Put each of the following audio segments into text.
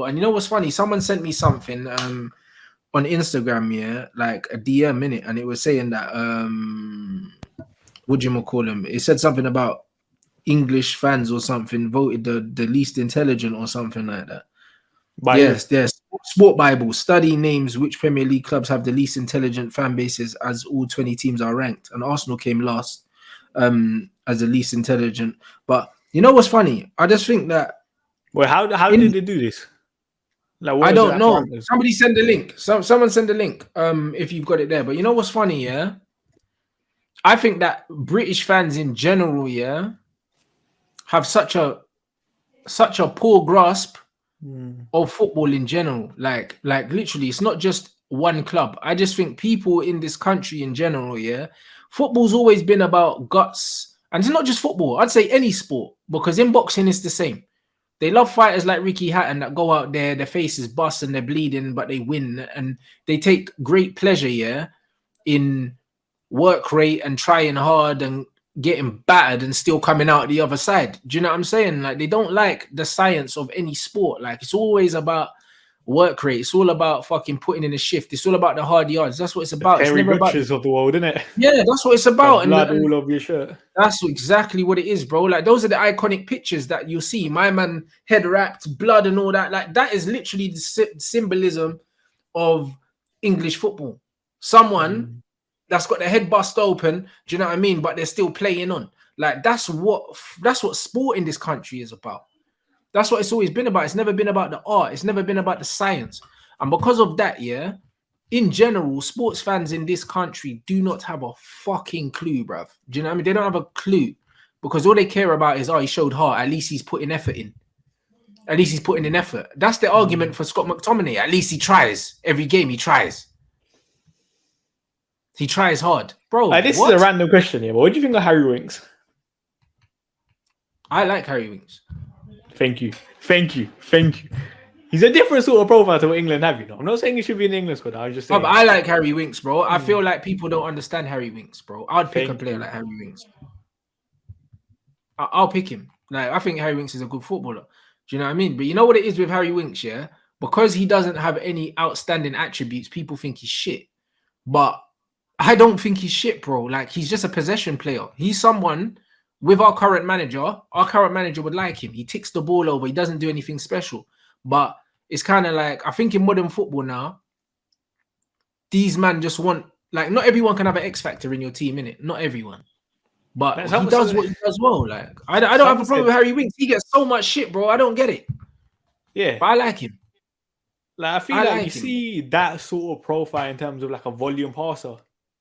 And you know what's funny? Someone sent me something on Instagram, yeah, like a DM minute, and it was saying that what do you call them? It said something about English fans or something voted the least intelligent or something like that. Yes. Sport Bible study names which Premier League clubs have the least intelligent fan bases as all 20 teams are ranked, and Arsenal came last as the least intelligent. But you know what's funny? I just think that. Well, how did they do this? Like, I don't know. Somebody send the link. Someone send the link. If you've got it there. But you know what's funny? Yeah, I think that British fans in general, yeah, have such a poor grasp of football in general. Like literally, it's not just one club. I just think people in this country in general, yeah, football's always been about guts, and it's not just football. I'd say any sport, because in boxing it's the same. They love fighters like Ricky Hatton that go out there, their faces bust and they're bleeding, but they win, and they take great pleasure, yeah, in work rate and trying hard and getting battered and still coming out the other side. Do you know what I'm saying? Like, they don't like the science of any sport. Like, it's always about work rate. It's all about fucking putting in a shift. It's all about the hard yards. That's what it's about. It's never about of the world, isn't it? Yeah, that's what it's about. And all over your shirt. That's exactly what it is, bro. Like, those are the iconic pictures that you see. My man head wrapped, blood and all that. Like, that is literally the symbolism of English football. Someone that's got their head bust open, do you know what I mean? But they're still playing on. Like, that's what sport in this country is about. That's what it's always been about. It's never been about the art. It's never been about the science. And because of that, yeah, in general, sports fans in this country do not have a fucking clue, bruv. Do you know what I mean? They don't have a clue, because all they care about is, oh, he showed heart. At least he's putting effort in. At least he's putting in effort. That's the argument for Scott McTominay. At least he tries. Every game he tries. He tries hard. Bro, this is a random question here, but what do you think of Harry Winks? I like Harry Winks. Thank you. He's a different sort of profile to what England have, you know. I'm not saying he should be in the England squad. I was just saying. I like Harry Winks, bro. I feel like people don't understand Harry Winks, bro. I'd pick a player like Harry Winks. I'll pick him. Like, I think Harry Winks is a good footballer. Do you know what I mean? But you know what it is with Harry Winks, yeah? Because he doesn't have any outstanding attributes, people think he's shit. But I don't think he's shit, bro. Like, he's just a possession player. He's someone with our current manager would like him. He ticks the ball over. He doesn't do anything special. But it's kind of like, I think in modern football now, these men just want, like, not everyone can have an X factor in your team, innit? Not everyone. But he does what he does well. Like, I don't have a problem with Harry Winks. He gets so much shit, bro. I don't get it. Yeah. But I like him. Like, I feel like you see that sort of profile in terms of like a volume passer.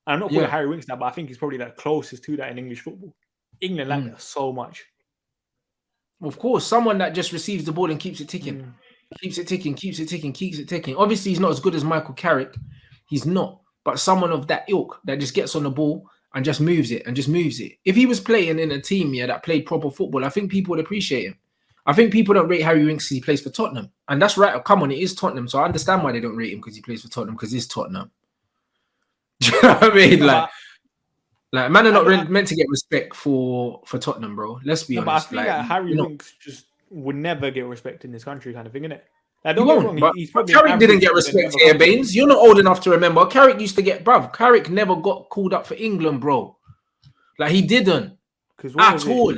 I'm not calling Harry Winks that, but I think he's probably the closest to that in English football. England like that so much. Of course, someone that just receives the ball and keeps it ticking. Keeps it ticking. Obviously, he's not as good as Michael Carrick. He's not. But someone of that ilk that just gets on the ball and just moves it. If he was playing in a team that played proper football, I think people would appreciate him. I think people don't rate Harry Winks because he plays for Tottenham. And that's right. Come on, it is Tottenham. So I understand why they don't rate him because he plays for Tottenham, because it's Tottenham. Do you know what I mean? Like, man are not meant to get respect for Tottenham, bro. Let's be honest. But I feel like Harry Winks just would never get respect in this country, kind of thing, innit? Like, don't get wrong, but Carrick didn't get respect here, Baines. You're not old enough to remember. Carrick used to get, bruv. Carrick never got called up for England, bro. Like, he didn't. At all.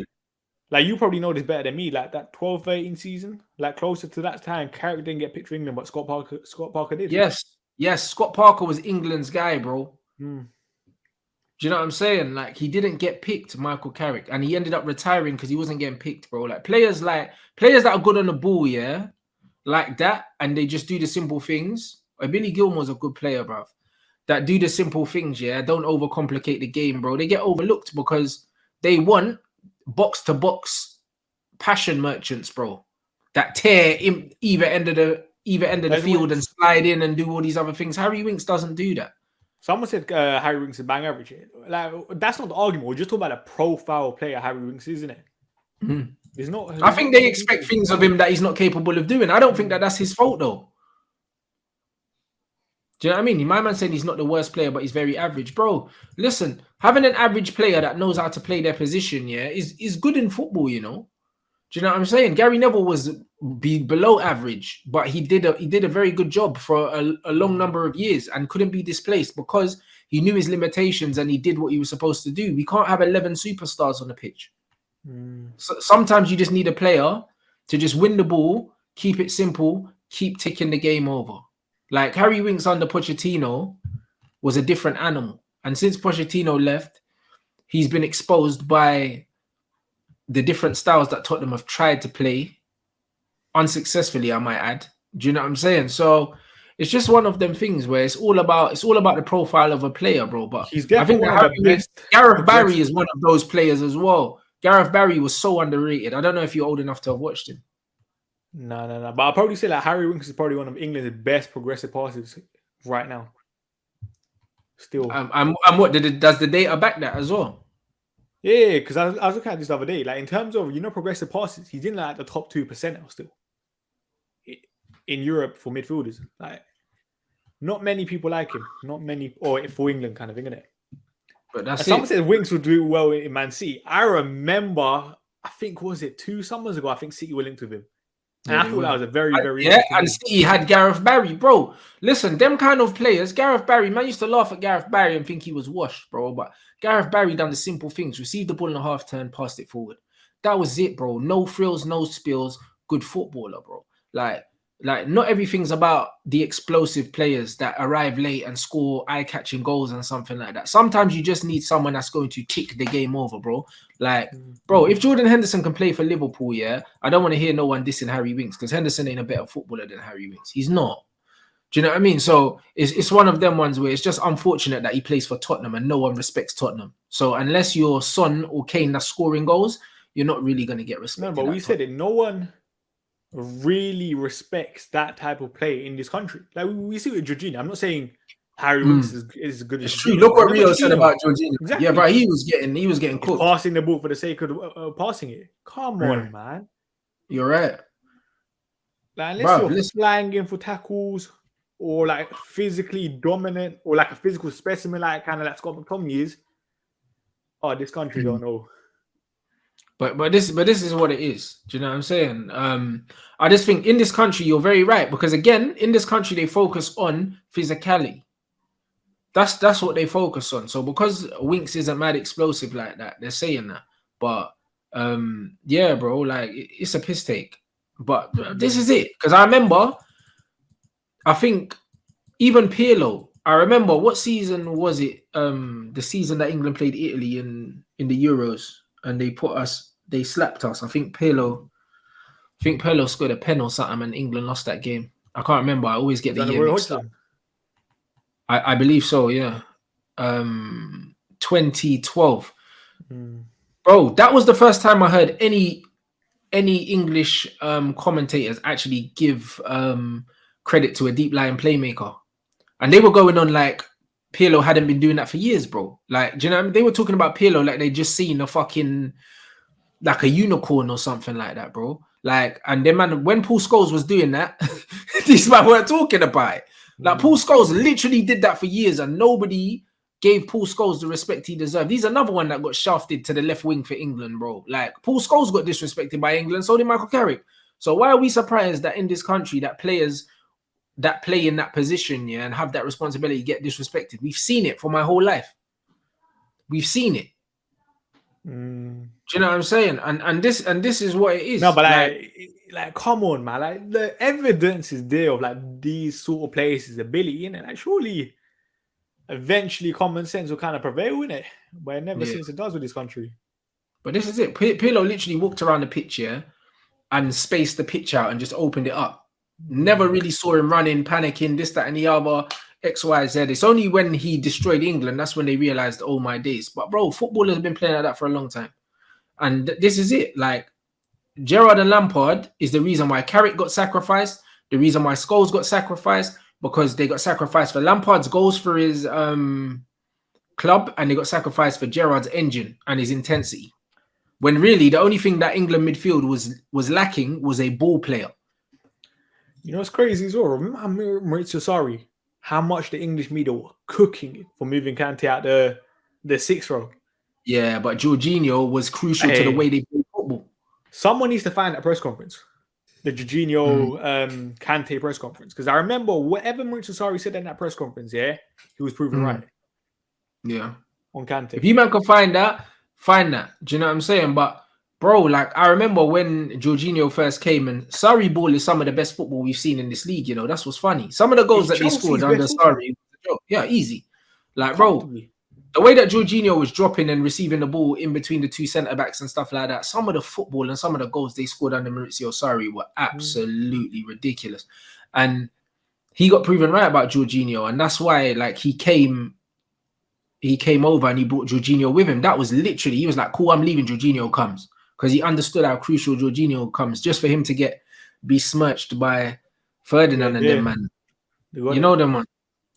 Like, you probably know this better than me. Like, that 12-13 season, like, closer to that time, Carrick didn't get picked for England, but Scott Parker did. Yes. Scott Parker was England's guy, bro. Do you know what I'm saying? Like, he didn't get picked, Michael Carrick, and he ended up retiring because he wasn't getting picked, bro. Like, players that are good on the ball, yeah, like that, and they just do the simple things. Billy Gilmore's a good player, bro. That do the simple things, yeah. Don't overcomplicate the game, bro. They get overlooked because they want box-to-box passion merchants, bro. That tear in either end of the field and slide in and do all these other things. Harry Winks doesn't do that. Someone said Harry Winks is bang average. Like, that's not the argument. We're just talking about a profile player Harry Winks, isn't it? It's not. I think they expect things of him that he's not capable of doing. I don't think that's his fault, though. Do you know what I mean? My man saying he's not the worst player, but he's very average. Bro, listen, having an average player that knows how to play their position, yeah, is good in football, you know? Do you know what I'm saying? Gary Neville was below average, but he did a very good job for a long number of years and couldn't be displaced because he knew his limitations and he did what he was supposed to do. We can't have 11 superstars on the pitch. So sometimes you just need a player to just win the ball, keep it simple, keep ticking the game over. Like Harry Winks under Pochettino was a different animal. And since Pochettino left, he's been exposed by the different styles that Tottenham have tried to play unsuccessfully, I might add. Do you know what I'm saying? So it's just one of them things where it's all about the profile of a player, bro. But he's definitely one of the best. Gareth Barry is one of those players as well. Gareth Barry was so underrated. I don't know if you're old enough to have watched him. No. But I'll probably say that Harry Winks is probably one of England's best progressive passes right now. Still. And what does the data back that as well? Yeah, because I was looking at this the other day. Like in terms of progressive passes, he's in like the top 2% still in Europe for midfielders. Like not many people like him. Not many, or for England kind of thing, isn't it? But that's someone said Winks would do well in Man City. I remember, I think was it 2 summers ago? I think City were linked with him. And I thought that was a very and City had Gareth Barry, bro. Listen, them kind of players, Gareth Barry, man used to laugh at Gareth Barry and think he was washed, bro. But Gareth Barry done the simple things: received the ball in a half turn, passed it forward. That was it, bro. No frills, no spills. Good footballer, bro. Like not everything's about the explosive players that arrive late and score eye-catching goals and something like that. Sometimes you just need someone that's going to tick the game over, bro. Like, bro, if Jordan Henderson can play for Liverpool, yeah, I don't want to hear no one dissing Harry Winks because Henderson ain't a better footballer than Harry Winks. He's not. Do you know what I mean? So it's one of them ones where it's just unfortunate that he plays for Tottenham and no one respects Tottenham. So unless you're Son or Kane that's scoring goals, you're not really going to get respect. No, but we said it. No one really respects that type of play in this country. Like we see with Jorginho. I'm not saying Harry Winks is good as true. Look what Rio said about Jorginho. Exactly. Yeah, but he was getting cooked. Passing the ball for the sake of passing it. Come on, man. You're right. Like unless you're flying in for tackles or like physically dominant or like a physical specimen, like kind of like Scott McTominay is. Oh, this country don't know. But this is what it is. Do you know what I'm saying? I just think in this country you're very right because again in this country they focus on physicality. That's what they focus on. So because Winks isn't mad explosive like that, they're saying that. But yeah, bro, like it's a piss take. But this is it because I remember. I think even Pirlo. I remember what season was it? The season that England played Italy in the Euros. And they slapped us. I think Pirlo scored a pen or something and England lost that game. I can't remember. I always get the year mixed up. I believe so, yeah. 2012. Bro, that was the first time I heard any English commentators actually give credit to a deep lying playmaker. And they were going on like Pirlo hadn't been doing that for years, bro. Like, do you know what I mean? They were talking about Pirlo like they just seen a fucking like a unicorn or something like that, bro. Like, and then man, when Paul Scholes was doing that, these man weren't talking about it. Like Paul Scholes literally did that for years, and nobody gave Paul Scholes the respect he deserved. He's another one that got shafted to the left wing for England, bro. Like Paul Scholes got disrespected by England, so did Michael Carrick. So why are we surprised that in this country that players that play in that position, yeah, and have that responsibility get disrespected? We've seen it for my whole life. We've seen it. Do you know what I'm saying? And this is what it is. No, but like come on, man. Like the evidence is there of like these sort of players' ability, innit? Like surely eventually common sense will kind of prevail, innit? But it never seems it does with this country. But this is it. Pirlo literally walked around the pitch, yeah, and spaced the pitch out and just opened it up. Never really saw him running, panicking, this, that, and the other, X, Y, Z. It's only when he destroyed England, that's when they realized, oh my days. But bro, footballers have been playing like that for a long time. And this is it. Like, Gerrard and Lampard is the reason why Carrick got sacrificed, the reason why Scholes got sacrificed, because they got sacrificed for Lampard's goals for his club, and they got sacrificed for Gerrard's engine and his intensity. When really, the only thing that England midfield was lacking was a ball player. You know what's crazy as well? Remember Maurizio Sarri, how much the English media were cooking for moving Kante out the 6th row. Yeah, but Jorginho was crucial to the way they play football. Someone needs to find that press conference, the Jorginho Kante press conference, because I remember whatever Maurizio Sarri said in that press conference, he was proven right. Yeah, on Kante. If you man can find that, find that. Do you know what I'm saying? But bro, like I remember when Jorginho first came, and Sarri ball is some of the best football we've seen in this league. You know, that's what's funny. Some of the goals that they scored under Sarri, yeah, easy. Like bro. The way that Jorginho was dropping and receiving the ball in between the two centre-backs and stuff like that, some of the football and some of the goals they scored under Maurizio Sarri were absolutely ridiculous. And he got proven right about Jorginho, and that's why like he came over and he brought Jorginho with him. That was literally, he was like, cool, I'm leaving, Jorginho comes. Because he understood how crucial Jorginho comes, just for him to be smirched by Ferdinand and them, man. You know them, man.